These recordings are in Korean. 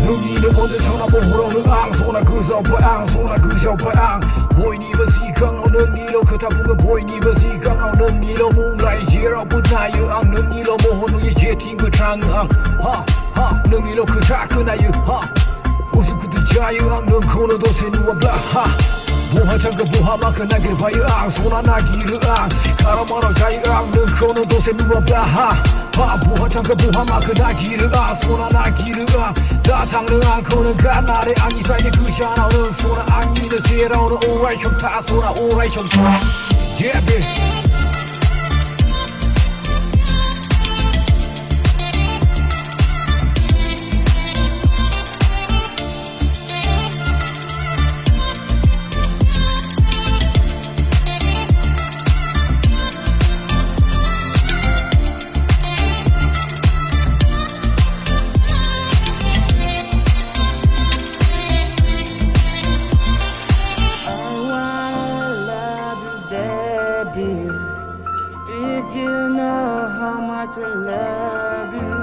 너희는 언제 쳐다보고는 앙소나 그저 앙소나 그저 보이니면 시강하는 일로 그다 보면 보이니면 시강하는 일로 몽라이지라 부나유 앙는 일로 모호누의 제팅 그 장앙 하하 능 일로 그다 그나유 하 우스쿠드 자유 앙는 코너도 세누와 블라하 부하장가 부하마크 나길 봐요 앙소나 나기르 앙 가라마로 자유 앙는 코너도 세누와 블라하 부하장가 부하마크 나기르 앙소나 나기르 앙 다상능 앙코는 가나레 앙이 파이네 그샤나는 소나 앙이는 세라오는 오라이 좀 타소나 오라이 좀 타 J.P.B If you know how much I love you,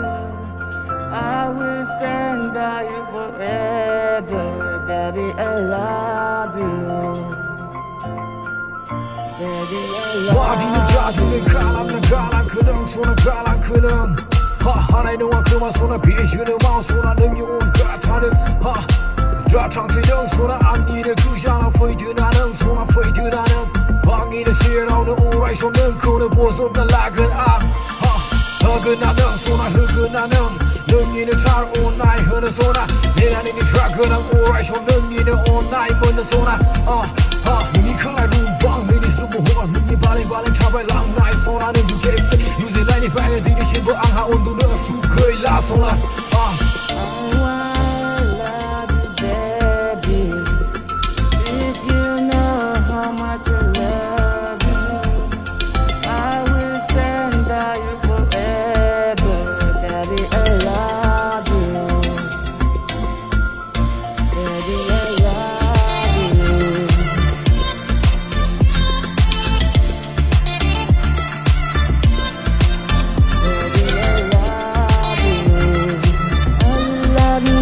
I will stand by you forever. Baby, I love you. Baby, I love you. 와디는 자두는 가랑은 가랑 그는 손은 가랑 그는 하나의 너와 그만 손을 비시는 마음 손아 능이 온 같아는 다탕세정 손아 안일을 그잖아 페이드나는 손아 페이드나는 방이는 시라오는 오라이 손은 코는 보sob나 라근 허근나는 손아 허근나는 능이는 잘 온나이 흐는 손아 내 안에 니 드라그는 오라이 손 능이는 온나이 묻는 손아 능이 칼 루방 미니 수부호가 능이 발랭발랭 차발 랑나이 손아는 두 갭스 유세 나이니 방에 디리신 부 앙하 온도는 수거이 라 손아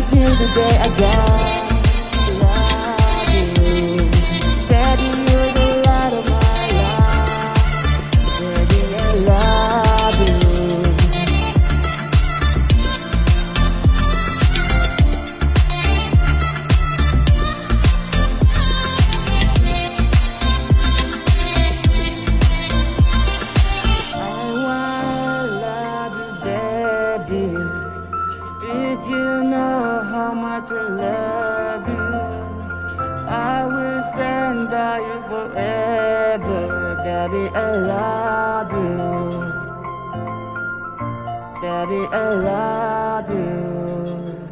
Till the day I die, love you. Daddy, you're the light of my life. Daddy, I love you. I wanna love you, baby. If you know how much I love you, I will stand by you forever. Baby, I love you. Baby, I love you.